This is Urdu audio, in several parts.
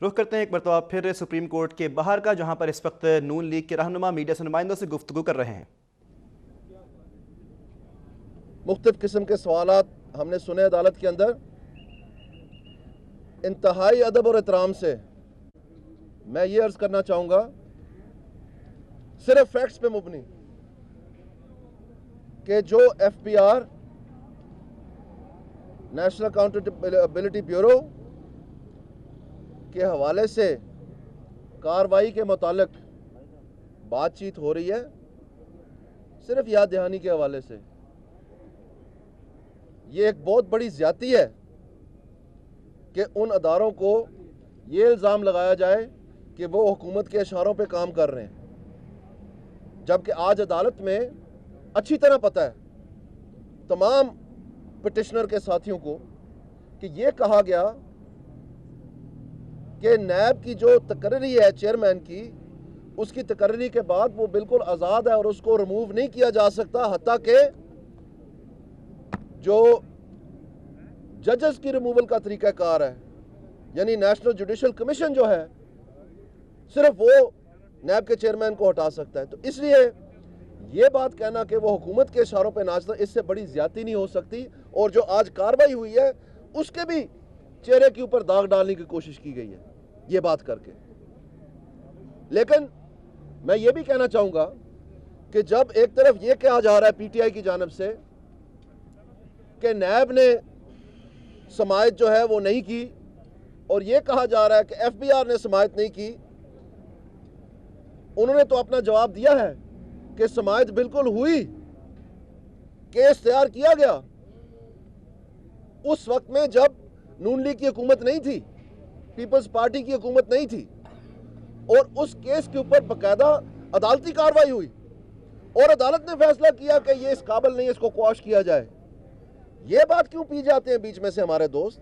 رخ کرتے ہیں ایک مرتبہ پھر سپریم کورٹ کے باہر کا، جہاں پر اس وقت نون لیگ کے رہنما میڈیا سے نمائندوں سے گفتگو کر رہے ہیں۔ مختلف قسم کے سوالات ہم نے سنے عدالت کے اندر۔ انتہائی ادب اور احترام سے میں یہ عرض کرنا چاہوں گا، صرف فیکٹس پہ مبنی، کہ جو F P R national accountability bureau کے حوالے سے کارروائی کے متعلق بات چیت ہو رہی ہے، صرف یاد دہانی کے حوالے سے یہ ایک بہت بڑی زیادتی ہے کہ ان اداروں کو یہ الزام لگایا جائے کہ وہ حکومت کے اشاروں پہ کام کر رہے ہیں، جبکہ آج عدالت میں اچھی طرح پتہ ہے تمام پٹیشنر کے ساتھیوں کو کہ یہ کہا گیا کہ نیب کی جو تقرری ہے چیئرمین کی، اس کی تقرری کے بعد وہ بالکل آزاد ہے اور اس کو ریموو نہیں کیا جا سکتا، حتیٰ کہ جو ججز کی ریموول کا طریقہ کار ہے، یعنی نیشنل جوڈیشل کمیشن جو ہے، صرف وہ نیب کے چیئرمین کو ہٹا سکتا ہے۔ تو اس لیے یہ بات کہنا کہ وہ حکومت کے اشاروں پہ ناچتا، اس سے بڑی زیادتی نہیں ہو سکتی، اور جو آج کارروائی ہوئی ہے اس کے بھی چہرے کے اوپر داغ ڈالنے کی کوشش کی گئی ہے یہ بات کر کے۔ لیکن میں یہ بھی کہنا چاہوں گا کہ جب ایک طرف یہ کہا جا رہا ہے پی ٹی آئی کی جانب سے کہ نیب نے سماعت جو ہے وہ نہیں کی، اور یہ کہا جا رہا ہے کہ ایف بی آر نے سماعت نہیں کی، انہوں نے تو اپنا جواب دیا ہے کہ سماعت بالکل ہوئی، کیس تیار کیا گیا اس وقت میں جب نون لیگ کی حکومت نہیں تھی، پیپلز پارٹی کی حکومت نہیں تھی، اور اس کیس کے اوپر باقاعدہ عدالتی کارروائی ہوئی اور عدالت نے فیصلہ کیا کہ یہ اس قابل نہیں، اس کو قواش کیا جائے۔ یہ بات کیوں پی جاتے ہیں بیچ میں سے ہمارے دوست؟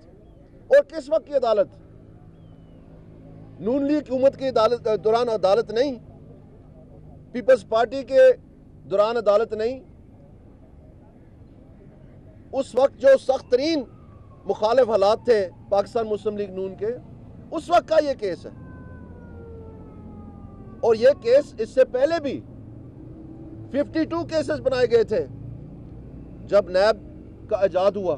اور کس وقت کی عدالت؟ نون لیگ حکومت کی دوران عدالت نہیں، پیپلز پارٹی کے دوران عدالت نہیں، اس وقت جو سخت ترین مخالف حالات تھے پاکستان مسلم لیگ نون کے، اس وقت کا یہ کیس ہے۔ اور یہ کیس اس سے پہلے بھی 52 کیسز بنائے گئے تھے جب نیب کا ایجاد ہوا،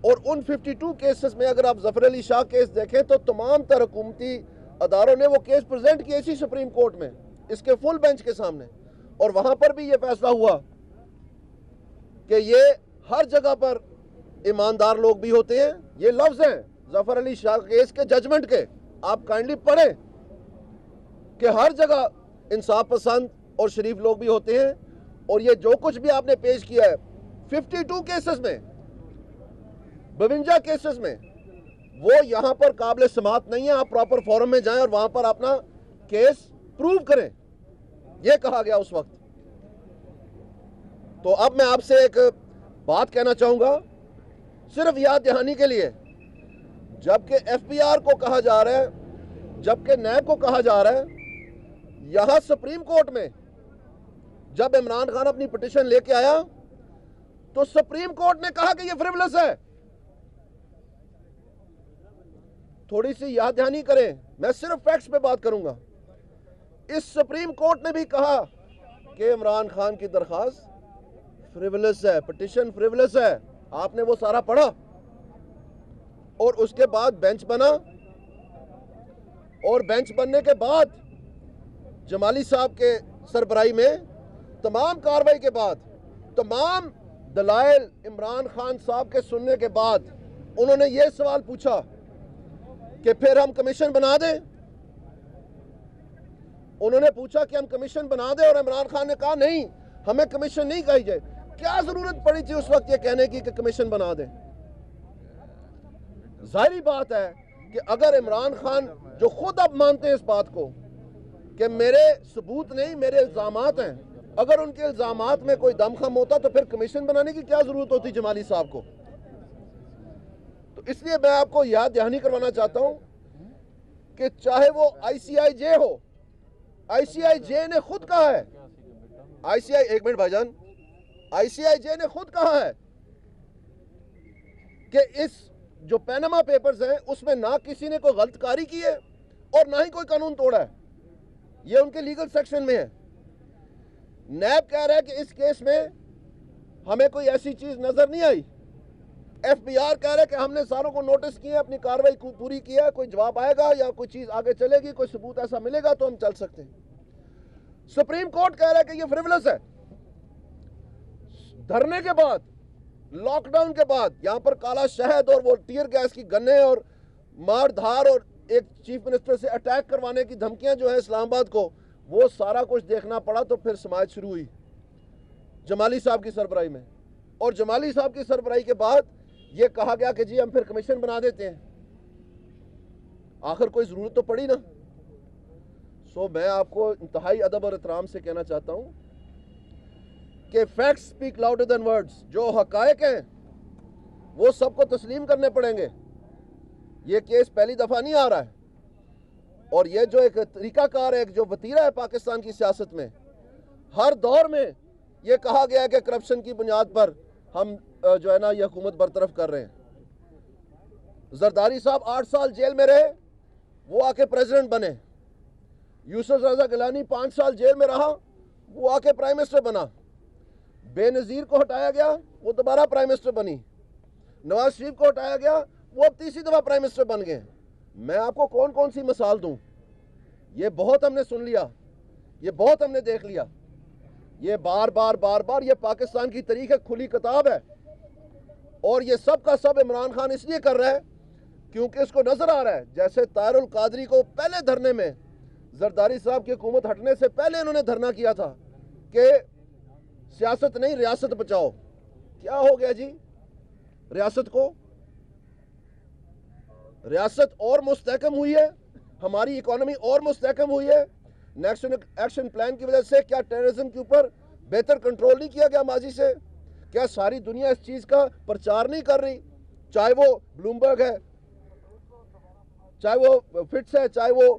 اور ان 52 کیسز میں اگر آپ ظفر علی شاہ کیس دیکھیں تو تمام تر حکومتی اداروں نے وہ کیس پریزنٹ کیے اسی سپریم کورٹ میں، اس کے فل بینچ کے سامنے، اور وہاں پر بھی یہ فیصلہ ہوا کہ یہ ہر جگہ پر ایماندار لوگ بھی ہوتے ہیں۔ یہ لفظ ہیں ظفر علی شاہ کیس کے ججمنٹ کے، آپ کائنڈلی پڑھیں کہ ہر جگہ انصاف پسند اور شریف لوگ بھی ہوتے ہیں، اور یہ جو کچھ بھی آپ نے پیش کیا ہے 52 کیسز میں، 52 کیسز میں، وہ یہاں پر قابل سماعت نہیں ہے۔ آپ پراپر فورم میں جائیں اور وہاں پر اپنا کیس پروو کریں، یہ کہا گیا اس وقت۔ تو اب میں آپ سے ایک بات کہنا چاہوں گا صرف یاد دہانی کے لیے، جبکہ ایف پی آر کو کہا جا رہا ہے، جبکہ نیب کو کہا جا رہا ہے، یہاں سپریم کورٹ میں جب عمران خان اپنی پٹیشن لے کے آیا تو سپریم کورٹ نے کہا کہ یہ فریولس ہے۔ تھوڑی سی یاد دہانی کریں، میں صرف فیکٹس پہ بات کروں گا۔ اس سپریم کورٹ نے بھی کہا کہ عمران خان کی درخواست فریولس ہے، پٹیشن فریولس ہے۔ آپ نے وہ سارا پڑھا، اور اس کے بعد بینچ بنا، اور بینچ بننے کے بعد جمالی صاحب کے سربراہی میں تمام کارروائی کے بعد، تمام دلائل عمران خان صاحب کے سننے کے بعد، انہوں نے یہ سوال پوچھا کہ پھر ہم کمیشن بنا دیں۔ انہوں نے پوچھا کہ ہم کمیشن بنا دیں، اور عمران خان نے کہا نہیں، ہمیں کمیشن نہیں کہی جائے۔ کیا ضرورت پڑی تھی اس وقت یہ کہنے کی کہ کمیشن بنا دیں؟ ظاہری بات ہے کہ اگر عمران خان جو خود اب مانتے ہیں اس بات کو کہ میرے ثبوت نہیں، میرے الزامات ہیں، اگر ان کے الزامات میں کوئی دم خم ہوتا تو پھر کمیشن بنانے کی کیا ضرورت ہوتی جمالی صاحب کو؟ تو اس لیے میں آپ کو یاد دہانی کروانا چاہتا ہوں کہ چاہے وہ آئی C I J who, I C I جے نے خود کہا ہے، ایک منٹ بھائی جان، آئی سی آئی جے نے خود کہا ہے کہ اس جو پینما پیپرز ہیں اس میں نہ کسی نے کوئی غلط کاری کی ہے اور نہ ہی کوئی قانون توڑا ہے. یہ ان کے لیگل سیکشن میں ہے. نیب کہہ رہا ہے کہ اس کیس میں ہمیں کوئی ایسی چیز نظر نہیں آئی. ایف بی آر کہہ رہا ہے کہ ہم نے ساروں کو نوٹس کیا, اپنی کاروائی پوری کی ہے, کوئی جواب آئے گا یا کوئی چیز آگے چلے گی, کوئی ثبوت ایسا ملے گا تو ہم چل سکتے ہیں. سپریم کورٹ کہہ رہا ہے کہ یہ فریولس ہے. دھرنے کے بعد, لاک ڈاؤن کے بعد یہاں پر کالا شہد اور وہ ٹیئر گیس کی گنیں اور مار دھار اور ایک چیف منسٹر سے اٹیک کروانے کی دھمکیاں جو ہیں اسلام آباد کو, وہ سارا کچھ دیکھنا پڑا. تو پھر سماعت شروع ہوئی جمالی صاحب کی سربراہی میں, اور جمالی صاحب کی سربراہی کے بعد یہ کہا گیا کہ جی ہم پھر کمیشن بنا دیتے ہیں. آخر کوئی ضرورت تو پڑی نا. میں آپ کو انتہائی ادب اور احترام سے کہنا چاہتا ہوں کہ facts speak louder than words. جو حقائق ہیں وہ سب کو تسلیم کرنے پڑیں گے. یہ کیس پہلی دفعہ نہیں آ رہا ہے, اور یہ جو ایک طریقہ کار ہے, جو وتیرہ ہے پاکستان کی سیاست میں, ہر دور میں یہ کہا گیا ہے کہ کرپشن کی بنیاد پر ہم جو ہے نا یہ حکومت برطرف کر رہے ہیں. زرداری صاحب 8 سال جیل میں رہے, وہ آ کے پریزیڈنٹ بنے. یوسف رضا گیلانی 5 سال جیل میں رہا, وہ آ کے پرائم منسٹر بنا. بے نظیر کو ہٹایا گیا, وہ دوبارہ پرائم منسٹر بنی. نواز شریف کو ہٹایا گیا, وہ اب تیسری دفعہ پرائم منسٹر بن گئے. میں آپ کو کون کون سی مثال دوں؟ یہ بہت ہم نے سن لیا, یہ بہت ہم نے دیکھ لیا. یہ بار بار یہ پاکستان کی تاریخ ایک کھلی کتاب ہے, اور یہ سب کا سب عمران خان اس لیے کر رہا ہے کیونکہ اس کو نظر آ رہا ہے جیسے طاہر القادری کو پہلے دھرنے میں, زرداری صاحب کی حکومت ہٹنے سے پہلے انہوں نے دھرنا کیا تھا کہ سیاست نہیں ریاست بچاؤ. کیا ہو گیا جی ریاست کو؟ ریاست اور مستحکم ہوئی ہے, ہماری اکانومی اور مستحکم ہوئی ہے. نیشنل ایکشن پلان کی وجہ سے کیا ٹیررزم کے اوپر بہتر کنٹرول نہیں کیا گیا ماضی سے؟ کیا ساری دنیا اس چیز کا پرچار نہیں کر رہی؟ چاہے وہ بلومبرگ ہے, چاہے وہ فٹس ہے, چاہے وہ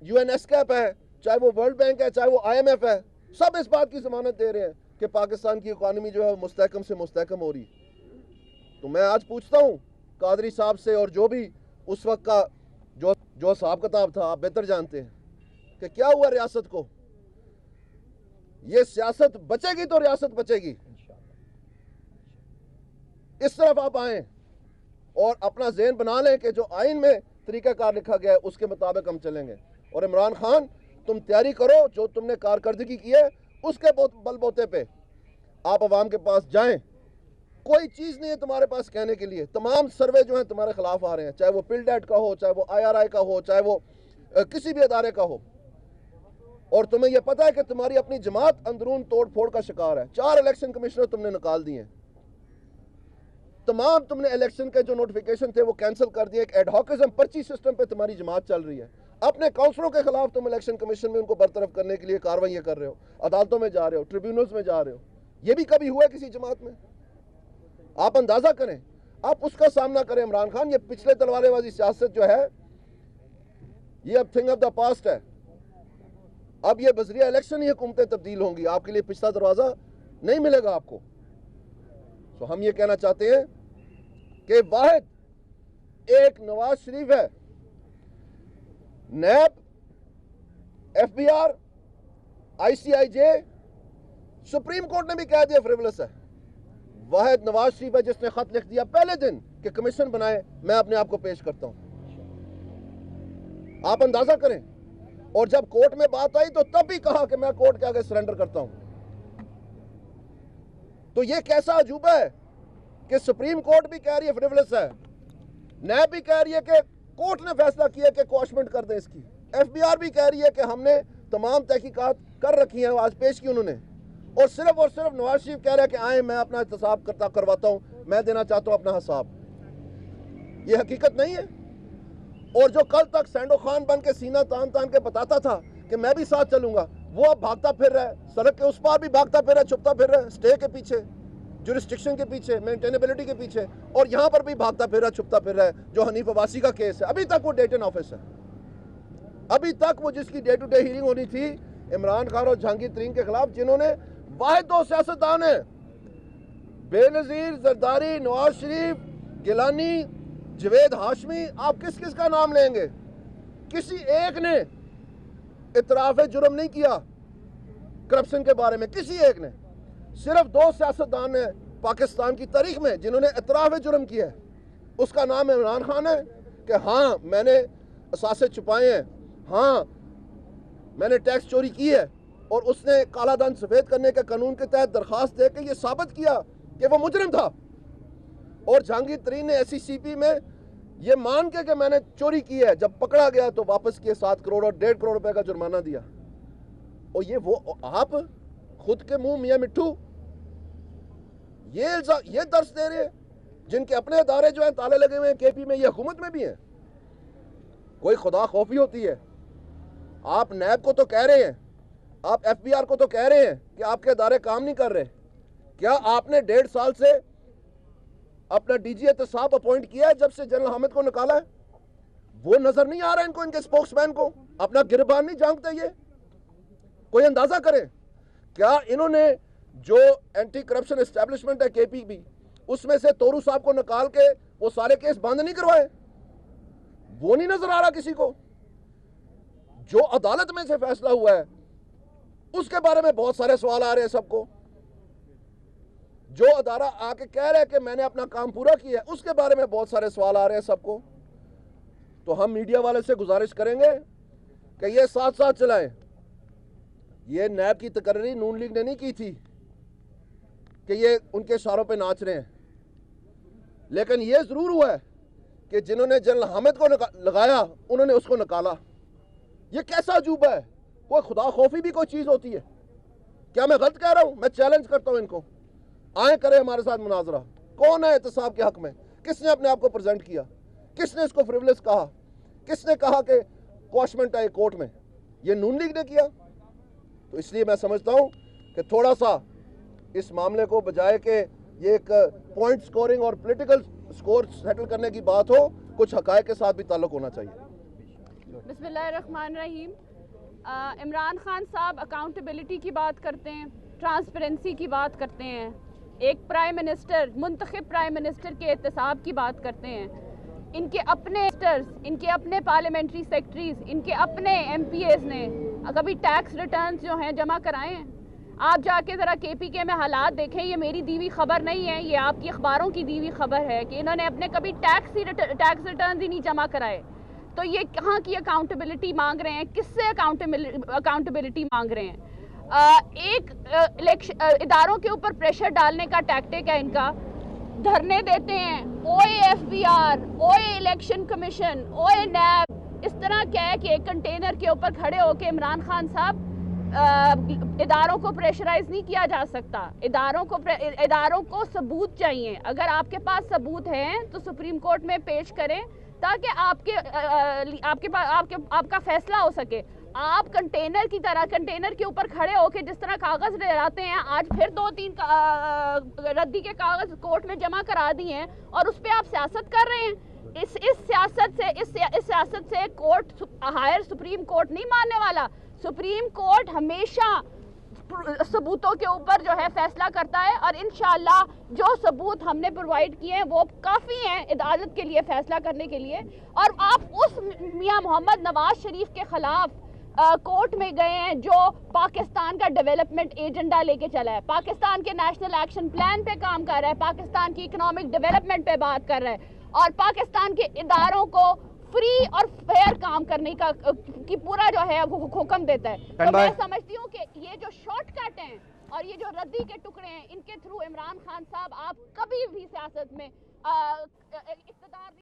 یو این ایس کیپ ہے, چاہے وہ ورلڈ بینک ہے, چاہے وہ آئی ایم ایف ہے, سب اس بات کی ضمانت دے رہے ہیں کہ پاکستان کی اکانومی جو ہے مستحکم سے مستحکم ہو رہی. تو میں آج پوچھتا ہوں قادری صاحب سے, اور جو بھی اس وقت کا جو حساب کتاب تھا, آپ بہتر جانتے ہیں کہ کیا ہوا ریاست کو. یہ سیاست بچے گی تو ریاست بچے گی. اس طرف آپ آئیں اور اپنا ذہن بنا لیں کہ جو آئین میں طریقہ کار لکھا گیا ہے اس کے مطابق ہم چلیں گے. اور عمران خان, تم تیاری کرو, جو تم نے کارکردگی کی ہے اس کے بل بوتے پہ آپ عوام کے پاس جائیں. کوئی چیز نہیں ہے تمہارے پاس کہنے کے لیے. تمام سروے جو ہیں تمہارے خلاف آ رہے ہیں, چاہے وہ پل ڈیٹ کا ہو, چاہے وہ آئی آر آئی کا ہو, چاہے وہ کسی بھی ادارے کا ہو. اور تمہیں یہ پتا ہے کہ تمہاری اپنی جماعت اندرون توڑ پھوڑ کا شکار ہے. 4 الیکشن کمشنر تم نے نکال دیے ہیں. تمام تم نے الیکشن کے جو نوٹیفیکیشن تھے وہ کینسل کر دیے. ایک ایڈ ہاکزم پرچی سسٹم پہ تمہاری جماعت چل رہی ہے. اپنے کاؤنسلروں کے خلاف تم الیکشن کمیشن میں ان کو برطرف کرنے کے لیے کارروائیاں کر رہے ہو, عدالتوں میں جا رہے ہو, ٹریبیونلز میں جا رہے ہو. یہ بھی کبھی ہوا ہے کسی جماعت میں؟ آپ اندازہ کریں, آپ اس کا سامنا کریں. عمران خان, یہ پچھلے تلوارے بازی سیاست جو ہے یہ اب تھنگ آف دا پاسٹ ہے. اب یہ بذریعہ الیکشن ہی حکومتیں تبدیل ہوں گی. آپ کے لیے پچھلا دروازہ نہیں ملے گا آپ کو. تو ہم یہ کہنا چاہتے ہیں کہ واحد ایک نواز شریف ہے, NAB, F B R, I C I J, supreme court نے بھی کہہ دیا فریولس ہے. واحد نواز شریف ہے جس نے خط لکھ دیا پہلے دن کہ کمیشن بنائے. میں اپنے آپ کو پیش کرتا ہوں. آپ اندازہ کریں. اور جب کورٹ میں بات آئی تو تب بھی کہا کہ میں کورٹ کے آگے سرنڈر کرتا ہوں. تو یہ کیسا عجوبہ ہے کہ سپریم کورٹ بھی کہہ رہی ہے فریولس ہے, نیب بھی کہہ رہی ہے کہ کورٹ نے فیصلہ کیا کہ کواشمنٹ کر دیں اس کی, ایف بی آر بھی کہہ رہی ہے کہ ہم نے تمام تحقیقات کر رکھی ہیں, آج پیش کی انہوں نے, اور صرف نواز شریف کہہ رہا ہے کہ آئیں میں اپنا احتساب کرواتا ہوں, میں دینا چاہتا ہوں اپنا حساب. یہ حقیقت نہیں ہے. اور جو کل تک سینڈو خان بن کے سینہ تان کے بتاتا تھا کہ میں بھی ساتھ چلوں گا, وہ اب بھاگتا پھر رہا ہے, سڑک کے اس پار بھی بھاگتا پھر رہا ہے, چھپتا پھر رہا ہے, اسٹے کے پیچھے, جورسٹکشن کے پیچھے, مینٹینیبلٹی کے پیچھے, اور یہاں پر بھی بھاگتا پھر رہا ہے, چھپتا پھر رہا ہے. جو حنیف عباسی کا کیس ہے, ابھی تک وہ ڈیٹن آفس ہے. ابھی تک وہ جس کی ڈے ٹو ڈے ہیرنگ ہونی تھی عمران خان اور جہانگیر ترین کے خلاف, جنہوں نے واحد 2 سیاستدان ہیں, بے نظیر, زرداری, نواز شریف, گیلانی, جوید ہاشمی، آپ کس کس کا نام لیں گے؟ کسی ایک نے اعتراف جرم نہیں کیا کرپشن کے بارے میں، کسی ایک نے۔ صرف 2 سیاستدان ہیں پاکستان کی تاریخ میں جنہوں نے اعتراف جرم کیا ہے۔ اس کا نام عمران خان ہے کہ ہاں میں نے اثاثے چھپائے ہیں، ہاں میں نے ٹیکس چوری کی ہے، اور اس نے کالا دھن سفید کرنے کے قانون کے تحت درخواست دے کے یہ ثابت کیا کہ وہ مجرم تھا۔ اور جہانگیر ترین نے ایسی سی پی میں یہ مان کے کہ میں نے چوری کی ہے، جب پکڑا گیا تو واپس کیے 7 کروڑ اور 1.5 کروڑ روپے کا جرمانہ دیا۔ اور یہ وہ آپ خود کے منہ میاں مٹھو یہ درس دے رہے ہیں، جن کے اپنے ادارے جو ہیں تالے لگے ہوئے ہیں کے پی میں، یہ حکومت میں بھی ہیں۔ کوئی خدا خوفی ہوتی ہے؟ آپ نیب کو تو کہہ رہے ہیں، آپ ایف بی آر کو تو کہہ رہے ہیں کہ آپ کے ادارے کام نہیں کر رہے۔ کیا آپ نے 1.5 سال سے اپنا ڈی جی احتساب اپوائنٹ کیا ہے جب سے جنرل حامد کو نکالا ہے؟ وہ نظر نہیں آ رہا ہے ان کو، ان کے اسپوکس مین کو؟ اپنا گربان نہیں جانگتے یہ؟ کوئی اندازہ کریں، کیا انہوں نے جو اینٹی کرپشن اسٹیبلشمنٹ ہے کے پی بھی، اس میں سے تورو صاحب کو نکال کے وہ سارے کیس بند نہیں کروائے؟ وہ نہیں نظر آ رہا کسی کو؟ جو عدالت میں سے فیصلہ ہوا ہے اس کے بارے میں بہت سارے سوال آ رہے ہیں سب کو۔ جو ادارہ آ کے کہہ رہے ہیں کہ میں نے اپنا کام پورا کیا ہے، اس کے بارے میں بہت سارے سوال آ رہے ہیں سب کو۔ تو ہم میڈیا والے سے گزارش کریں گے کہ یہ ساتھ ساتھ چلائیں۔ یہ نیب کی تقرری نون لیگ نے نہیں کی تھی کہ یہ ان کے اشاروں پہ ناچ رہے ہیں، لیکن یہ ضرور ہوا ہے کہ جنہوں نے جنرل حامد کو لگایا انہوں نے اس کو نکالا۔ یہ کیسا عجوبہ ہے؟ کوئی خدا خوفی بھی کوئی چیز ہوتی ہے؟ کیا میں غلط کہہ رہا ہوں؟ میں چیلنج کرتا ہوں ان کو، آئیں کریں ہمارے ساتھ مناظرہ۔ کون ہے احتساب کے حق میں؟ کس نے اپنے آپ کو پریزنٹ کیا؟ کس نے اس کو فریولس کہا؟ کس نے کہا کہ کوشمنٹ ہے کورٹ میں؟ یہ نون لیگ نے کیا۔ تو اس لیے میں سمجھتا ہوں کہ تھوڑا سا اس معاملے کو بجائے کہ یہ ایک پوائنٹ سکورنگ اور پولیٹیکل سکور سیٹل کرنے کی بات ہو، کچھ حقائق کے ساتھ بھی تعلق ہونا چاہیے۔ بسم اللہ الرحمن الرحیم۔ عمران خان صاحب اکاؤنٹیبلٹی کی بات کرتے ہیں، ٹرانسپیرنسی کی بات کرتے ہیں، ایک پرائم منسٹر، منتخب پرائم منسٹر کے احتساب کی بات کرتے ہیں۔ ان کے اپنے منسٹرز، ان کے اپنے پارلیمنٹری سیکرٹریز، ان کے اپنے ایم پی ایز نے کبھی ٹیکس ریٹرنز جو ہیں جمع کرائے ہیں؟ آپ جا کے ذرا کے پی کے میں حالات دیکھیں، یہ میری دی ہوئی خبر نہیں ہے، یہ آپ کی اخباروں کی دی ہوئی خبر ہے کہ انہوں نے اپنے کبھی ٹیکس ریٹرنز ہی نہیں جمع کرائے۔ تو یہ کہاں کی اکاؤنٹیبلٹی مانگ رہے ہیں؟ کس سے اکاؤنٹیبلٹی مانگ رہے ہیں؟ ایک اداروں کے اوپر پریشر ڈالنے کا ٹیکٹک ہے ان کا، دھرنے دیتے ہیں، او اے ایف بی آر، او اے الیکشن کمیشن، او اے نیب، اس طرح کیا ہے کہ ایک کنٹینر کے اوپر کھڑے ہو کے عمران خان صاحب اداروں کو پریشرائز نہیں کیا جا سکتا۔ اداروں کو ثبوت چاہیے۔ اگر آپ کے پاس ثبوت ہیں تو سپریم کورٹ میں پیش کریں تاکہ آپ کا فیصلہ ہو سکے۔ آپ کنٹینر کی طرح کنٹینر کے اوپر کھڑے ہو کے جس طرح کاغذ لہراتے ہیں، آج پھر 2-3 ردی کے کاغذ کورٹ میں جمع کرا دی ہیں اور اس پہ آپ سیاست کر رہے ہیں۔ اس سیاست سے کورٹ ہائر سپریم کورٹ نہیں ماننے والا۔ سپریم کورٹ ہمیشہ ثبوتوں کے اوپر جو ہے فیصلہ کرتا ہے، اور انشاءاللہ جو ثبوت ہم نے پرووائڈ کیے ہیں وہ کافی ہیں عدالت کے لیے فیصلہ کرنے کے لیے۔ اور آپ اس میاں محمد نواز شریف کے خلاف کورٹ میں گئے ہیں جو پاکستان کا ڈیولپمنٹ ایجنڈا لے کے چلا ہے، پاکستان کے نیشنل ایکشن پلان پہ کام کر رہا ہے، پاکستان کی اکنامک ڈیولپمنٹ پہ بات کر رہا ہے، اور پاکستان کے اداروں کو فری اور فیئر کام کرنے کی پورا جو ہے وہ حکم دیتا ہے۔ تو میں سمجھتی ہوں کہ یہ جو شارٹ کٹ ہیں اور یہ جو ردی کے ٹکڑے ہیں، ان کے تھرو عمران خان صاحب آپ کبھی بھی سیاست میں اقتدار